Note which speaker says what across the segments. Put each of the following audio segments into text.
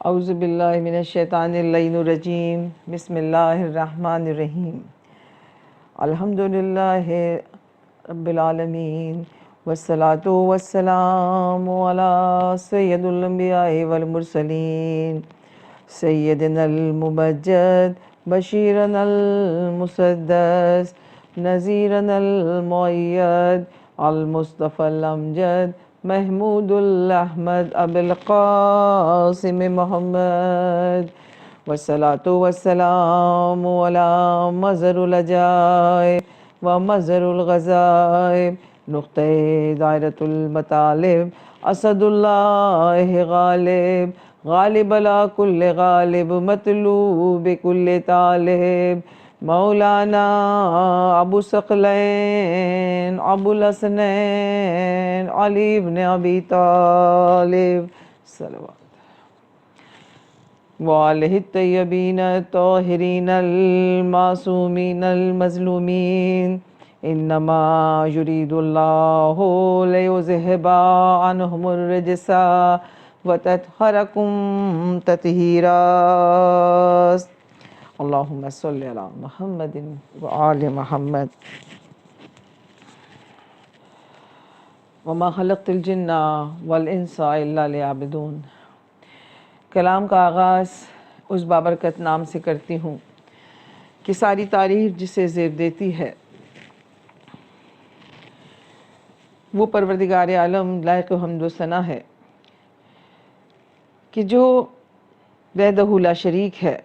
Speaker 1: اعوذ باللہ من الشیطان اللعین الرجیم بسم اللہ الرحمن الرحیم الحمدللہ رب العالمین والصلاة والسلام علی سید الانبیاء والمرسلین سیدنا الممجد بشیرنا المسدس نذیرنا المؤید المصطفى الامجد محمود الاحمد ابو القاسم محمد والصلاة والسلام على مظہر العجائب ومظہر الغزائب نقطہ دائرۃ المطالب اسد اللہ غالب غالب علی کل غالب مطلوب کل طالب مولانا ابو ثقلین ابو الحسنین علی بن ابی طالب صلوات وآلہ الطیبین الطاہرین المعصومین المظلومین انما یرید اللہ لیذہب عنہم الرجس وتطہرکم تطہیرا اللہم صلی علی محمد وآل محمد وما خلقت الجن والانس الا لیعبدون۔ کلام کا آغاز اس بابرکت نام سے کرتی ہوں کہ ساری تعریف جسے زیب دیتی ہے وہ پروردگار عالم لائق حمد و ثنا ہے کہ جو وحدہ لا شریک ہے،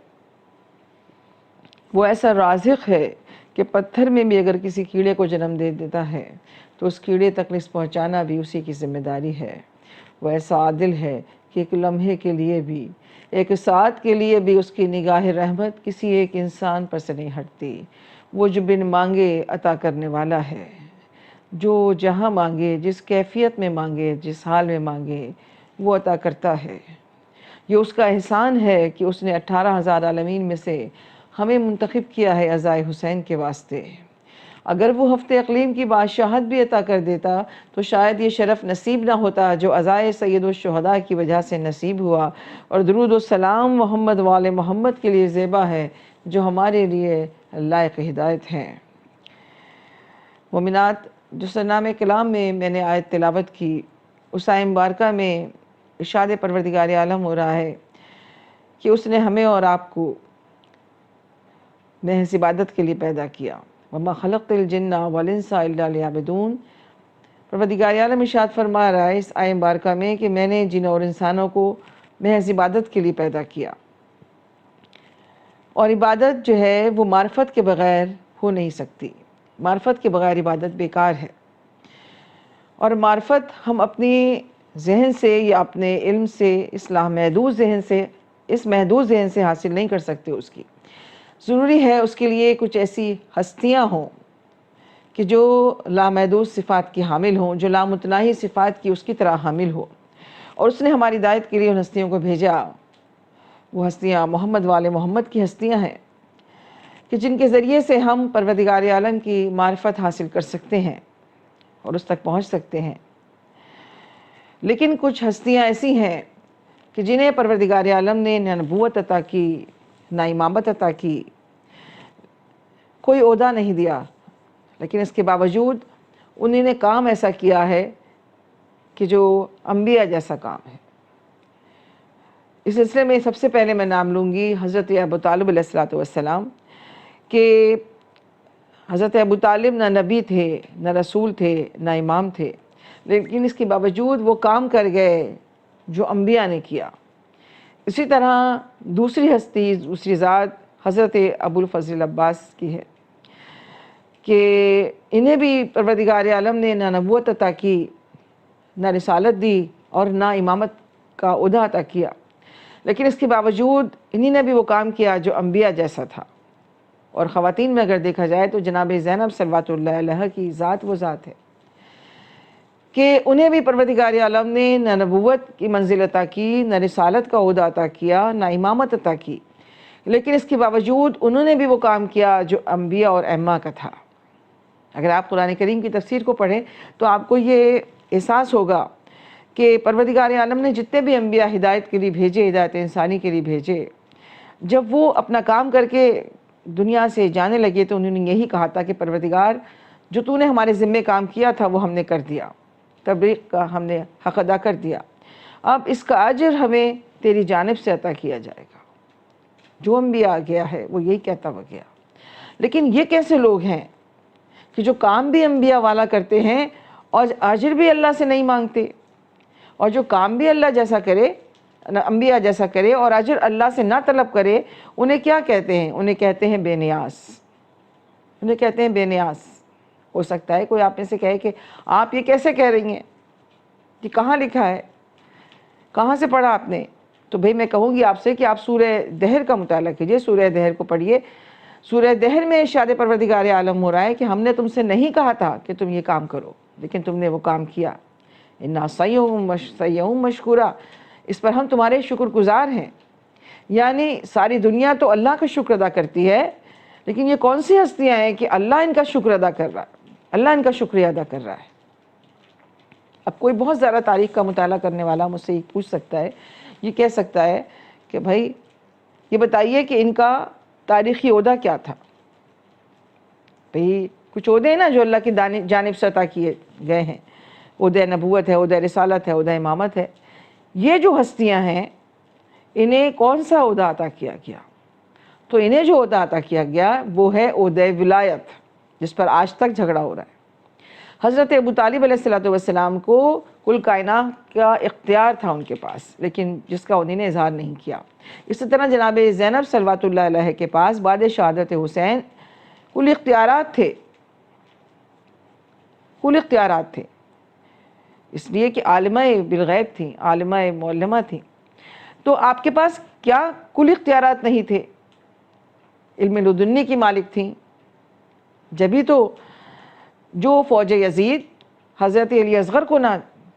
Speaker 1: وہ ایسا رازق ہے کہ پتھر میں بھی اگر کسی کیڑے کو جنم دے دیتا ہے تو اس کیڑے تک رزق پہنچانا بھی اسی کی ذمہ داری ہے۔ وہ ایسا عادل ہے کہ ایک لمحے کے لیے بھی، ایک ساتھ کے لیے بھی اس کی نگاہ رحمت کسی ایک انسان پر سے نہیں ہٹتی۔ وہ جو بن مانگے عطا کرنے والا ہے، جو جہاں مانگے، جس کیفیت میں مانگے، جس حال میں مانگے، وہ عطا کرتا ہے۔ یہ اس کا احسان ہے کہ اس نے 18,000 عالمین میں سے ہمیں منتخب کیا ہے عزائے حسین کے واسطے۔ اگر وہ ہفتے اقلیم کی بادشاہت بھی عطا کر دیتا تو شاید یہ شرف نصیب نہ ہوتا جو عزائے سید الشہداء کی وجہ سے نصیب ہوا، اور درود و سلام محمد وآل محمد کے لیے زیبا ہے جو ہمارے لیے لائق ہدایت ہیں۔ مومنات، جو سرنامہ کلام میں نے آیت تلاوت کی، اس آیت مبارکہ میں ارشاد پروردگار عالم ہو رہا ہے کہ اس نے ہمیں اور آپ کو محض عبادت کے لیے پیدا کیا۔ وَمَا خَلَقْتُ الْجِنَّ وَالْإِنسَ إِلَّا لِيَعْبُدُونَ۔ پروردگار عالم ارشاد فرما رہا ہے اس آیت مبارکہ میں کہ میں نے جن اور انسانوں کو محض عبادت کے لیے پیدا کیا، اور عبادت جو ہے وہ معرفت کے بغیر ہو نہیں سکتی۔ معرفت کے بغیر عبادت بیکار ہے، اور معرفت ہم اپنی ذہن سے یا اپنے علم سے، اس محدود ذہن سے حاصل نہیں کر سکتے۔ اس کی ضروری ہے اس کے لیے کچھ ایسی ہستیاں ہوں کہ جو لامحدود صفات کی حامل ہوں، جو لامتناہی صفات کی اس کی طرح حامل ہو، اور اس نے ہماری ہدایت کے لیے ان ہستیوں کو بھیجا۔ وہ ہستیاں محمد والے محمد کی ہستیاں ہیں کہ جن کے ذریعے سے ہم پروردگار عالم کی معرفت حاصل کر سکتے ہیں اور اس تک پہنچ سکتے ہیں۔ لیکن کچھ ہستیاں ایسی ہیں کہ جنہیں پروردگار عالم نے نہ نبوت عطا کی، نہ امامت عطا کی، کوئی عہدہ نہیں دیا، لیکن اس کے باوجود انہوں نے کام ایسا کیا ہے کہ جو انبیاء جیسا کام ہے۔ اس سلسلے میں سب سے پہلے میں نام لوں گی حضرت ابو طالب علیہ السلام، کہ حضرت ابو طالب نہ نبی تھے، نہ رسول تھے، نہ امام تھے، لیکن اس کے باوجود وہ کام کر گئے جو انبیاء نے کیا۔ اسی طرح دوسری ہستی، دوسری ذات حضرت ابو الفضل عباس کی ہے کہ انہیں بھی پروردگار عالم نے نہ نبوت عطا کی، نہ رسالت دی، اور نہ امامت کا عہدہ عطا کیا، لیکن اس کے باوجود انہی نے بھی وہ کام کیا جو انبیاء جیسا تھا۔ اور خواتین میں اگر دیکھا جائے تو جناب زینب صلوات اللہ علیہ کی ذات وہ ذات ہے کہ انہیں بھی پروردگار عالم نے نہ نبوت کی منزل عطا کی، نہ رسالت کا عہدہ عطا کیا، نہ امامت عطا کی، لیکن اس کے باوجود انہوں نے بھی وہ کام کیا جو انبیاء اور ائمہ کا تھا۔ اگر آپ قرآن کریم کی تفسیر کو پڑھیں تو آپ کو یہ احساس ہوگا کہ پروردگار عالم نے جتنے بھی انبیاء ہدایت کے لیے بھیجے، ہدایت انسانی کے لیے بھیجے، جب وہ اپنا کام کر کے دنیا سے جانے لگے تو انہوں نے یہی کہا تھا کہ پروردگار جو تو نے ہمارے ذمے کام کیا تھا وہ ہم نے کر دیا، تبلیغ کا ہم نے حق ادا کر دیا، اب اس کا اجر ہمیں تیری جانب سے عطا کیا جائے گا۔ جو انبیاء گیا ہے وہ یہی کہتا ہوا گیا۔ لیکن یہ کیسے لوگ ہیں کہ جو کام بھی انبیاء والا کرتے ہیں اور اجر بھی اللہ سے نہیں مانگتے، اور جو کام بھی اللہ جیسا کرے، انبیاء جیسا کرے اور اجر اللہ سے نہ طلب کرے، انہیں کیا کہتے ہیں؟ انہیں کہتے ہیں بے نیاز، انہیں کہتے ہیں بے نیاز۔ ہو سکتا ہے کوئی آپ میں سے کہے کہ آپ یہ کیسے کہہ رہی ہیں، یہ کہاں لکھا ہے، کہاں سے پڑھا آپ نے؟ تو بھئی میں کہوں گی آپ سے کہ آپ سورہ دہر کا مطالعہ کیجئے، سورہ دہر کو پڑھیے۔ سورہ دہر میں ارشاد پروردگار عالم ہو رہا ہے کہ ہم نے تم سے نہیں کہا تھا کہ تم یہ کام کرو، لیکن تم نے وہ کام کیا۔ اِنَّا سَيَّهُمْ مَشْكُورًا، اس پر ہم تمہارے شکر گزار ہیں۔ یعنی ساری دنیا تو اللہ کا شکر ادا کرتی ہے، لیکن یہ کون سی ہستیاں ہیں کہ اللہ ان کا شکر ادا کر رہا ہے، اللہ ان کا شکریہ ادا کر رہا ہے۔ اب کوئی بہت زیادہ تاریخ کا مطالعہ کرنے والا مجھ سے پوچھ سکتا ہے، یہ کہہ سکتا ہے کہ بھائی یہ بتائیے کہ ان کا تاریخی عہدہ کیا تھا؟ بھئی کچھ عہدے ہیں نا جو اللہ کی جانب سے عطا کیے گئے ہیں، عہدہ نبوت ہے، عہدہ رسالت ہے، عہدہ امامت ہے۔ یہ جو ہستیاں ہیں انہیں کون سا عہدہ عطا کیا گیا؟ تو انہیں جو عہدہ عطا کیا گیا وہ ہے عہدہ ولایت، جس پر آج تک جھگڑا ہو رہا ہے۔ حضرت ابو طالب علیہ السلام کو کل کائنات کا اختیار تھا ان کے پاس، لیکن جس کا انہوں نے اظہار نہیں کیا۔ اسی طرح جناب زینب صلوات اللہ علیہ کے پاس بعد شہادت حسین کل اختیارات تھے، کل اختیارات تھے، اس لیے کہ عالمہ بالغیب تھیں، عالمہ معلمہ تھیں۔ تو آپ کے پاس کیا کل اختیارات نہیں تھے؟ علم لدنی کی مالک تھیں، جبھی تو جو فوج یزید حضرت علی اصغر کو نہ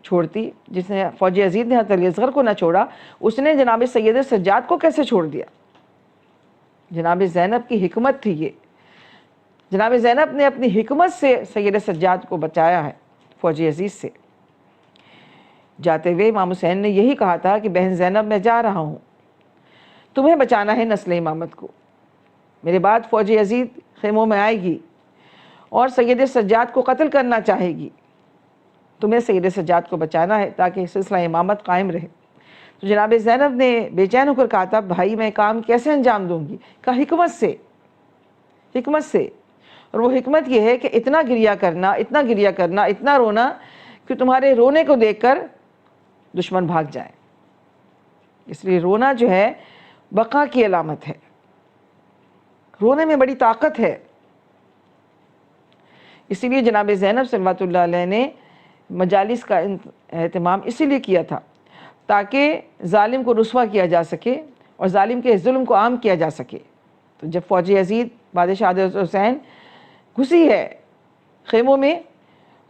Speaker 1: چھوڑتی، جس نے فوج یزید نے حضرت علی اصغر کو نہ چھوڑا، اس نے جناب سید سجاد کو کیسے چھوڑ دیا؟ جناب زینب کی حکمت تھی یہ، جناب زینب نے اپنی حکمت سے سید سجاد کو بچایا ہے فوج یزید سے۔ جاتے ہوئے امام حسین نے یہی کہا تھا کہ بہن زینب میں جا رہا ہوں، تمہیں بچانا ہے نسل امامت کو، میرے بعد فوج یزید خیموں میں آئے گی اور سید سجاد کو قتل کرنا چاہے گی، تمہیں سید سجاد کو بچانا ہے تاکہ سلسلہ امامت قائم رہے۔ تو جناب زینب نے بے چین ہو کر کہا تھا بھائی میں کام کیسے انجام دوں گی؟ کہا حکمت سے، حکمت سے۔ اور وہ حکمت یہ ہے کہ اتنا گریہ کرنا، اتنا گریہ کرنا، اتنا رونا کہ تمہارے رونے کو دیکھ کر دشمن بھاگ جائیں۔ اس لیے رونا جو ہے بقا کی علامت ہے، رونے میں بڑی طاقت ہے۔ اسی لیے جناب زینب صلوات اللہ علیہ نے مجالس کا اہتمام اسی لیے کیا تھا تاکہ ظالم کو رسوا کیا جا سکے اور ظالم کے ظلم کو عام کیا جا سکے۔ تو جب فوج یزید بعد شہادت حسین گھسی ہے خیموں میں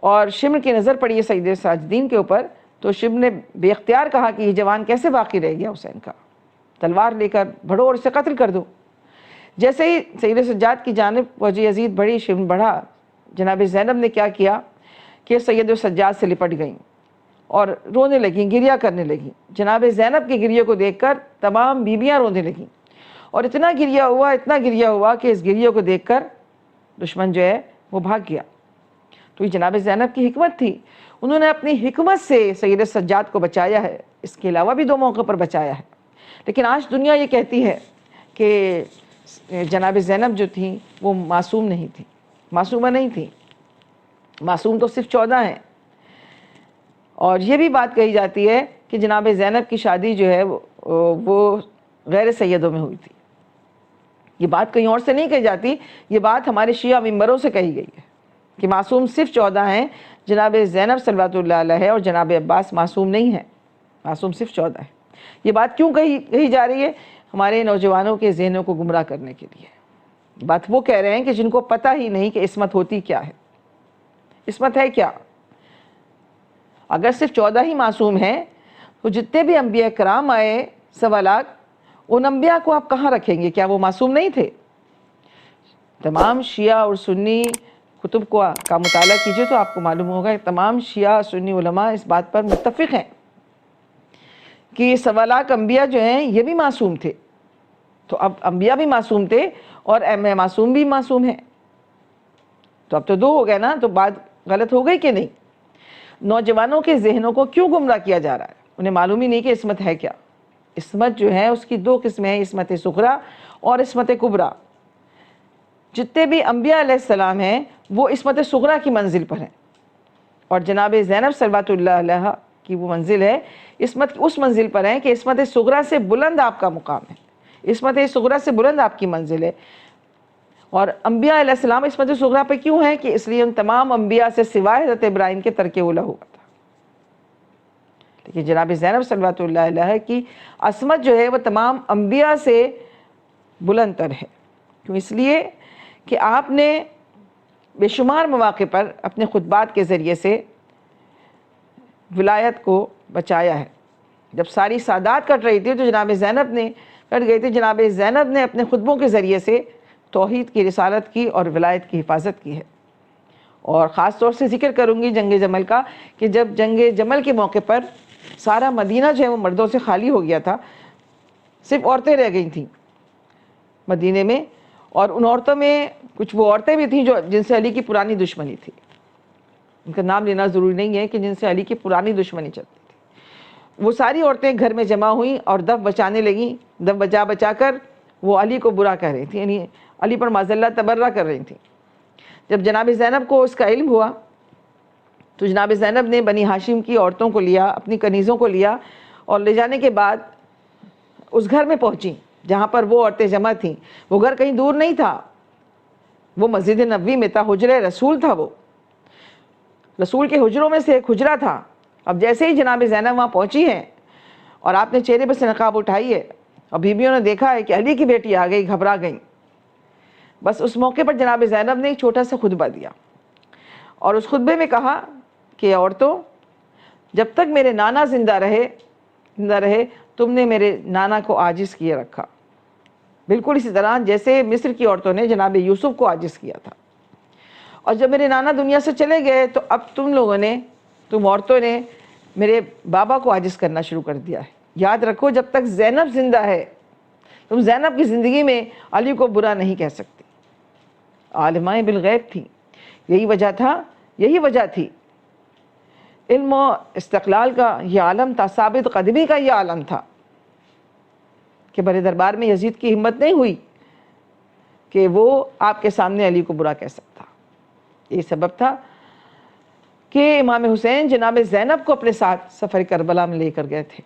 Speaker 1: اور شمر کی نظر پڑی ہے سید ساجدین کے اوپر، تو شمر نے بے اختیار کہا کہ یہ جوان کیسے باقی رہ گیا حسین کا، تلوار لے کر بڑھو اور اسے قتل کر دو۔ جیسے ہی سید سجاد کی جانب فوج یزید بڑھی، شمر بڑھا، جناب زینب نے کیا کیا کہ سید سجاد سے لپٹ گئیں اور رونے لگیں، گریہ کرنے لگیں۔ جناب زینب کے گریہ کو دیکھ کر تمام بیویاں رونے لگیں، اور اتنا گریہ ہوا، اتنا گریہ ہوا کہ اس گریہ کو دیکھ کر دشمن جو ہے وہ بھاگ گیا۔ تو یہ جناب زینب کی حکمت تھی، انہوں نے اپنی حکمت سے سید سجاد کو بچایا ہے، اس کے علاوہ بھی 2 موقع پر بچایا ہے۔ لیکن آج دنیا یہ کہتی ہے کہ جناب زینب جو تھیں وہ معصوم نہیں تھیں، معصومہ نہیں تھیں، معصوم تو صرف 14 ہیں۔ اور یہ بھی بات کہی جاتی ہے کہ جناب زینب کی شادی جو ہے وہ غیر سیدوں میں ہوئی تھی۔ یہ بات کہیں اور سے نہیں کہی جاتی، یہ بات ہمارے شیعہ ممبروں سے کہی گئی ہے کہ معصوم صرف 14 ہیں، جناب زینب صلوات اللہ علیہ اور جناب عباس معصوم نہیں ہیں، معصوم صرف 14 ہیں۔ یہ بات کیوں کہی جا رہی ہے؟ ہمارے نوجوانوں کے ذہنوں کو گمراہ کرنے کے لیے۔ بات وہ کہہ رہے ہیں کہ جن کو پتہ ہی نہیں کہ عصمت ہوتی کیا ہے، عصمت ہے کیا۔ اگر صرف 14 ہی معصوم ہیں تو جتنے بھی انبیاء کرام آئے 1.25 لاکھ، ان انبیاء کو آپ کہاں رکھیں گے؟ کیا وہ معصوم نہیں تھے؟ تمام شیعہ اور سنی کتب کا مطالعہ کیجئے تو آپ کو معلوم ہوگا کہ تمام شیعہ سنی علماء اس بات پر متفق ہیں کہ 1.25 لاکھ انبیاء جو ہیں یہ بھی معصوم تھے، تو اب انبیاء بھی معصوم تھے اور معصوم بھی معصوم ہیں، تو اب تو 2 ہو گئے نا، تو بات غلط ہو گئی کہ نہیں؟ نوجوانوں کے ذہنوں کو کیوں گمراہ کیا جا رہا ہے؟ انہیں معلوم ہی نہیں کہ عصمت ہے کیا۔ عصمت جو ہے اس کی 2 قسمیں ہیں، عصمت صغریٰ اور عصمت کبریٰ۔ جتنے بھی انبیاء علیہ السلام ہیں وہ عصمت صغریٰ کی منزل پر ہیں، اور جناب زینب صلوات اللہ علیہ کی وہ منزل ہے، عصمت اس منزل پر ہیں کہ عصمت صغریٰ سے بلند آپ کا مقام ہے، عصمت صغریٰ سے بلند آپ کی منزل ہے۔ اور انبیاء علیہ السلام عصمت صغریٰ پہ کیوں ہیں؟ کہ اس لیے ان تمام انبیاء سے سوائے حضرت ابراہیم کے ترک اولیٰ ہوا تھا، لیکن جناب زینب صلوات اللہ علیہ کی عصمت جو ہے وہ تمام انبیاء سے بلند تر ہے۔ کیوں؟ اس لیے کہ آپ نے بے شمار مواقع پر اپنے خطبات کے ذریعے سے ولایت کو بچایا ہے۔ جب ساری سادات کٹ رہی تھی تو جناب زینب نے کٹ گئی تھی، جناب زینب نے اپنے خطبوں کے ذریعے سے توحید کی رسالت کی اور ولایت کی حفاظت کی ہے۔ اور خاص طور سے ذکر کروں گی جنگ جمل کا، کہ جب جنگ جمل کے موقع پر سارا مدینہ جو ہے وہ مردوں سے خالی ہو گیا تھا، صرف عورتیں رہ گئی تھیں مدینے میں، اور ان عورتوں میں کچھ وہ عورتیں بھی تھیں جن سے علی کی پرانی دشمنی تھی، ان کا نام لینا ضروری نہیں ہے، کہ جن سے علی کی پرانی دشمنی چلتی تھی۔ وہ ساری عورتیں گھر میں جمع ہوئیں اور دف بچانے لگیں، دف بچا بچا کر وہ علی کو برا کہہ رہی تھیں، یعنی علی پر معاذ اللہ تبرہ کر رہی تھیں۔ جب جناب زینب کو اس کا علم ہوا تو جناب زینب نے بنی ہاشم کی عورتوں کو لیا، اپنی کنیزوں کو لیا، اور لے جانے کے بعد اس گھر میں پہنچیں جہاں پر وہ عورتیں جمع تھیں۔ وہ گھر کہیں دور نہیں تھا، وہ مسجد نبوی میں تھا، حجرہ رسول تھا، وہ رسول کے حجروں میں سے ایک حجرہ تھا۔ اب جیسے ہی جناب زینب وہاں پہنچی ہیں اور آپ نے چہرے پر سے نقاب اٹھائی ہے اور بیویوں نے دیکھا ہے کہ علی کی بیٹی آ گئی، گھبرا گئیں۔ بس اس موقع پر جناب زینب نے ایک چھوٹا سا خطبہ دیا، اور اس خطبے میں کہا کہ عورتوں، جب تک میرے نانا زندہ رہے تم نے میرے نانا کو عاجز کیے رکھا، بالکل اسی طرح جیسے مصر کی عورتوں نے جناب یوسف کو عاجز کیا تھا، اور جب میرے نانا دنیا سے چلے گئے تو اب تم عورتوں نے میرے بابا کو عاجز کرنا شروع کر دیا ہے۔ یاد رکھو جب تک زینب زندہ ہے تم زینب کی زندگی میں علی کو برا نہیں کہہ سکتی۔ عالمائے بالغیب تھی، یہی وجہ تھی، علم و استقلال کا یہ عالم تھا، ثابت قدمی کا یہ عالم تھا، کہ بڑے دربار میں یزید کی ہمت نہیں ہوئی کہ وہ آپ کے سامنے علی کو برا کہہ سکتا۔ یہ سبب تھا کہ امام حسین جناب زینب کو اپنے ساتھ سفر کربلا میں لے کر گئے تھے۔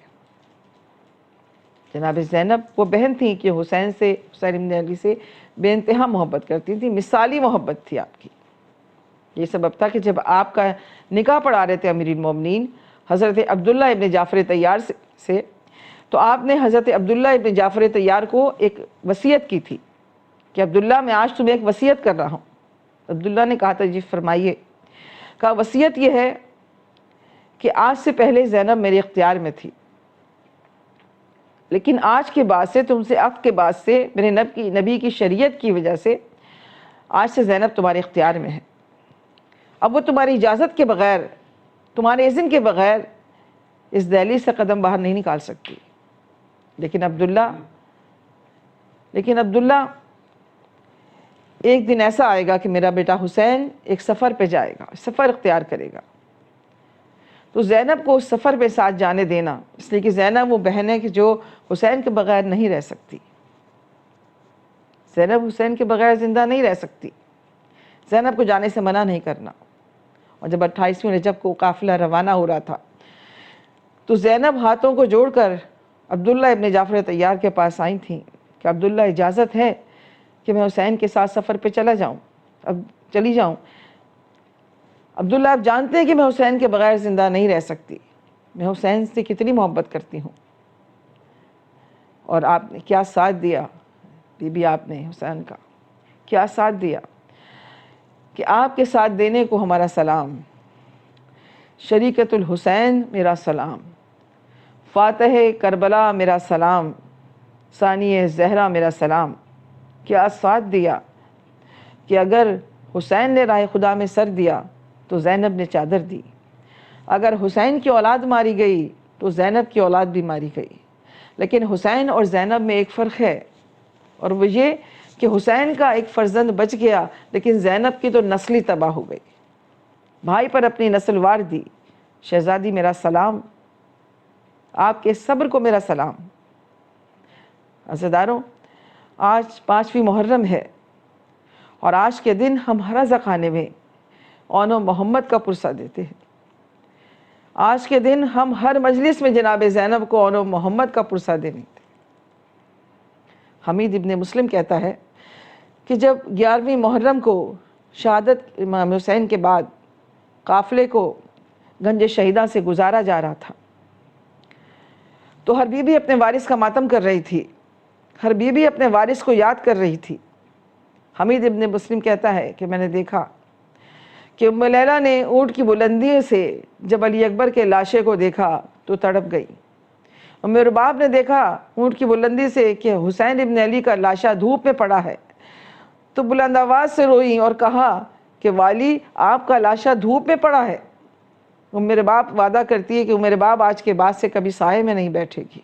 Speaker 1: جناب زینب وہ بہن تھیں کہ حسین ابن علی سے بے انتہا محبت کرتی تھی، مثالی محبت تھی آپ کی۔ یہ سبب تھا کہ جب آپ کا نکاح پڑھا رہے تھے امیر المومنین حضرت عبداللہ ابن جعفر طیار سے، تو آپ نے حضرت عبداللہ ابن جعفر طیار کو ایک وصیت کی تھی کہ عبداللہ میں آج تمہیں ایک وصیت کر رہا ہوں۔ عبداللہ نے کہا تھا جی فرمائیے۔ کہا وصیت یہ ہے کہ آج سے پہلے زینب میرے اختیار میں تھی، لیکن آج کے بعد سے تم سے عقد کے بعد سے میرے نبی کی شریعت کی وجہ سے آج سے زینب تمہارے اختیار میں ہے۔ اب وہ تمہاری اجازت کے بغیر، تمہارے اذن کے بغیر اس دہلیز سے قدم باہر نہیں نکال سکتی۔ لیکن عبداللہ ایک دن ایسا آئے گا کہ میرا بیٹا حسین ایک سفر پہ جائے گا، سفر اختیار کرے گا، تو زینب کو اس سفر پہ ساتھ جانے دینا، اس لیے کہ زینب وہ بہن ہے کہ جو حسین کے بغیر نہیں رہ سکتی۔ زینب حسین کے بغیر زندہ نہیں رہ سکتی، زینب کو جانے سے منع نہیں کرنا۔ اور جب 28ویں رجب کو قافلہ روانہ ہو رہا تھا تو زینب ہاتھوں کو جوڑ کر عبداللہ ابن جعفر طیار کے پاس آئی تھیں کہ عبداللہ اجازت ہے کہ میں حسین کے ساتھ سفر پہ چلی جاؤں۔ عبداللہ آپ جانتے ہیں کہ میں حسین کے بغیر زندہ نہیں رہ سکتی، میں حسین سے کتنی محبت کرتی ہوں۔ اور آپ نے کیا ساتھ دیا، بی بی آپ نے حسین کا کیا ساتھ دیا، کہ آپ کے ساتھ دینے کو ہمارا سلام، شریکت الحسین میرا سلام، فاتح کربلا میرا سلام، ثانی زہرا میرا سلام۔ کیا ساتھ دیا کہ اگر حسین نے راہ خدا میں سر دیا تو زینب نے چادر دی، اگر حسین کی اولاد ماری گئی تو زینب کی اولاد بھی ماری گئی. لیکن حسین اور زینب میں ایک فرق ہے، اور وہ یہ کہ حسین کا ایک فرزند بچ گیا لیکن زینب کی تو نسل ہی تباہ ہو گئی. بھائی پر اپنی نسل وار دی. شہزادی میرا سلام، آپ کے صبر کو میرا سلام. عزیزداروں، آج 5ویں محرم ہے، اور آج کے دن ہم ہر رضا خانے میں اون و محمد کا پرسہ دیتے ہیں. آج کے دن ہم ہر مجلس میں جناب زینب کو اون و محمد کا پرسہ دیتے. حمید ابن مسلم کہتا ہے کہ جب 11ویں محرم کو شہادت امام حسین کے بعد قافلے کو گنج شہیدہ سے گزارا جا رہا تھا تو ہر بیوی اپنے وارث کا ماتم کر رہی تھی، ہر بیوی اپنے وارث کو یاد کر رہی تھی. حمید ابن مسلم کہتا ہے کہ میں نے دیکھا کہ ام لیلہ نے اونٹ کی بلندی سے جب علی اکبر کے لاشے کو دیکھا تو تڑپ گئی. ام رباب نے دیکھا اونٹ کی بلندی سے کہ حسین ابن علی کا لاشا دھوپ میں پڑا ہے تو بلند آواز سے روئی اور کہا کہ والی آپ کا لاشا دھوپ میں پڑا ہے. ام رباب وعدہ کرتی ہے کہ ام رباب آج کے بعد سے کبھی سائے میں نہیں بیٹھے گی.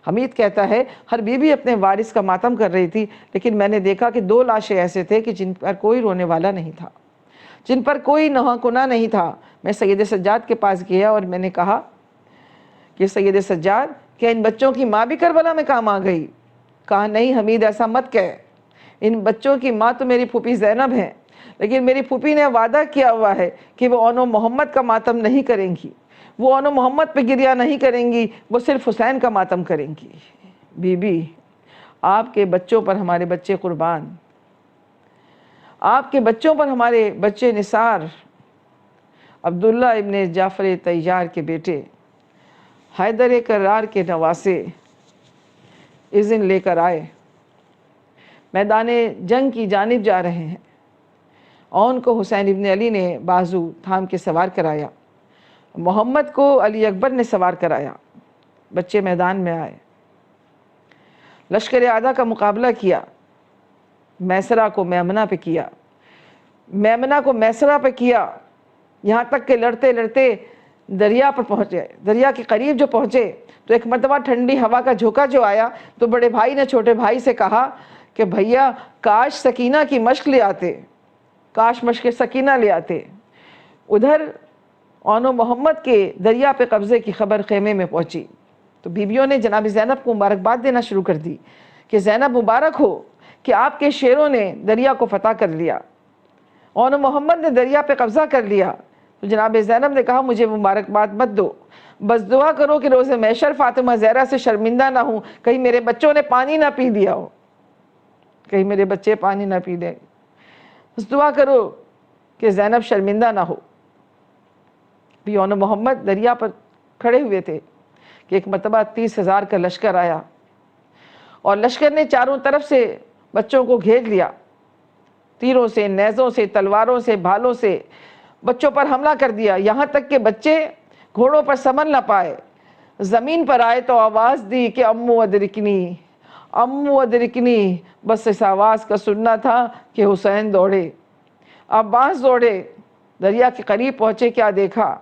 Speaker 1: حمید کہتا ہے ہر بیوی اپنے وارث کا ماتم کر رہی تھی، لیکن میں نے دیکھا کہ 2 لاشیں ایسے تھے کہ جن پر کوئی رونے والا نہیں تھا، جن پر کوئی نوحہ کناں نہیں تھا. میں سید سجاد کے پاس گیا اور میں نے کہا کہ سید سجاد، کیا ان بچوں کی ماں بھی کربلا میں کام آ گئی؟ کہا نہیں حمید، ایسا مت کہہ، ان بچوں کی ماں تو میری پھوپھی زینب ہے، لیکن میری پھوپھی نے وعدہ کیا ہوا ہے کہ وہ اون و محمد کا ماتم نہیں کریں گی، وہ اون و محمد پہ گریہ نہیں کریں گی، وہ صرف حسین کا ماتم کریں گی. بی بی، آپ کے بچوں پر ہمارے بچے قربان، آپ کے بچوں پر ہمارے بچے نثار. عبداللہ ابن جعفر طیار کے بیٹے، حیدر کرار کے نواسے اذن لے کر آئے، میدان جنگ کی جانب جا رہے ہیں. اون کو حسین ابن علی نے بازو تھام کے سوار کرایا، محمد کو علی اکبر نے سوار کرایا. بچے میدان میں آئے، لشکر اعداء کا مقابلہ کیا. میسرہ کو میمنہ پہ کیا، میمنہ کو میسرہ پہ کیا، یہاں تک کہ لڑتے لڑتے دریا پر پہنچے. دریا کے قریب جو پہنچے تو ایک مرتبہ ٹھنڈی ہوا کا جھونکا جو آیا تو بڑے بھائی نے چھوٹے بھائی سے کہا کہ بھیا کاش سکینہ کی مشق لے آتے، کاش مشق سکینہ لے آتے. ادھر اون و محمد کے دریا پہ قبضے کی خبر خیمے میں پہنچی تو بیویوں نے جناب زینب کو مبارکباد دینا شروع کر دی کہ زینب مبارک ہو کہ آپ کے شیروں نے دریا کو فتح کر لیا، اون و محمد نے دریا پہ قبضہ کر لیا. تو جناب زینب نے کہا مجھے مبارکباد مت دو، بس دعا کرو کہ روز محشر فاطمہ زہرا سے شرمندہ نہ ہوں، کہیں میرے بچوں نے پانی نہ پی دیا ہو، کہیں میرے بچے پانی نہ پی دیں. بس دعا کرو کہ زینب شرمندہ نہ ہو. بھی اون و محمد دریا پر کھڑے ہوئے تھے کہ ایک مرتبہ 30,000 کا لشکر آیا اور لشکر نے چاروں طرف سے بچوں کو گھیر لیا، تیروں سے، نیزوں سے، تلواروں سے، بھالوں سے بچوں پر حملہ کر دیا، یہاں تک کہ بچے گھوڑوں پر سنبھل نہ پائے. زمین پر آئے تو آواز دی کہ امو ادرکنی، امو ادرکنی. بس اس آواز کا سننا تھا کہ حسین دوڑے، عباس دوڑے، دریا کے قریب پہنچے. کیا دیکھا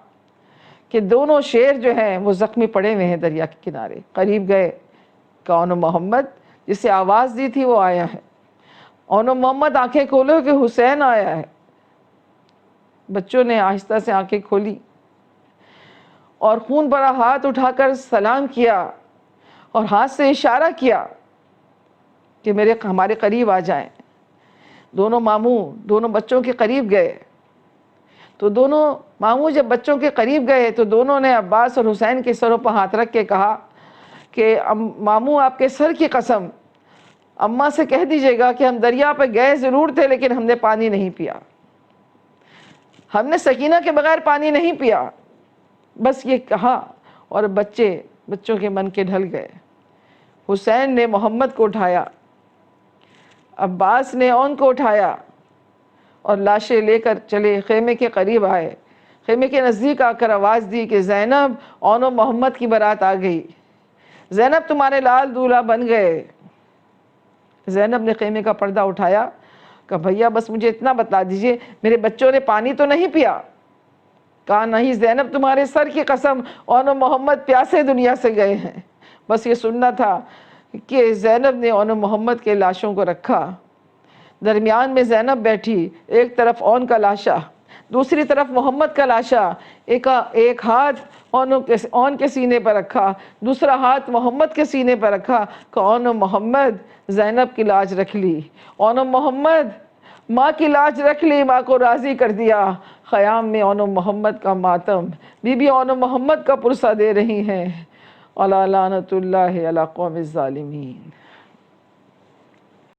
Speaker 1: کہ دونوں شیر جو ہیں وہ زخمی پڑے ہوئے ہیں دریا کے کنارے. قریب گئے کہ اون و محمد جس سے آواز دی تھی وہ آیا ہے. اون و محمد آنکھیں کھولو کہ حسین آیا ہے. بچوں نے آہستہ سے آنکھیں کھولی اور خون بھرا ہاتھ اٹھا کر سلام کیا اور ہاتھ سے اشارہ کیا کہ ہمارے قریب آ جائیں. دونوں ماموں دونوں بچوں کے قریب گئے تو دونوں ماموں جب بچوں کے قریب گئے تو دونوں نے عباس اور حسین کے سروں پر ہاتھ رکھ کے کہا کہ ماموں آپ کے سر کی قسم اماں سے کہہ دیجئے گا کہ ہم دریا پہ گئے ضرور تھے لیکن ہم نے پانی نہیں پیا، ہم نے سکینہ کے بغیر پانی نہیں پیا. بس یہ کہا اور بچوں کے من کے ڈھل گئے. حسین نے محمد کو اٹھایا، عباس نے اون کو اٹھایا اور لاشیں لے کر چلے، خیمے کے قریب آئے. خیمے کے نزدیک آ کر آواز دی کہ زینب، اون و محمد کی بارات آ گئی، زینب تمہارے لال دولہا بن گئے. زینب نے خیمے کا پردہ اٹھایا کہ بھیا بس مجھے اتنا بتا دیجئے میرے بچوں نے پانی تو نہیں پیا؟ کہا نہیں زینب تمہارے سر کی قسم اون محمد پیاسے دنیا سے گئے ہیں۔ بس یہ سننا تھا کہ زینب نے اون محمد کے لاشوں کو رکھا، درمیان میں زینب بیٹھی، ایک طرف اون کا لاشا، دوسری طرف محمد کا لاشا، ایک ہاتھ اون کے سینے پر رکھا، دوسرا ہاتھ محمد کے سینے پر رکھا کہ اون محمد زینب کی لاج رکھ لی، اون محمد ماں کی لاج رکھ لی، ماں کو راضی کر دیا۔ خیام میں اون محمد کا ماتم، بی بی اون محمد کا پرسہ دے رہی ہیں، الا لعنت اللہ علی قوم الظالمین۔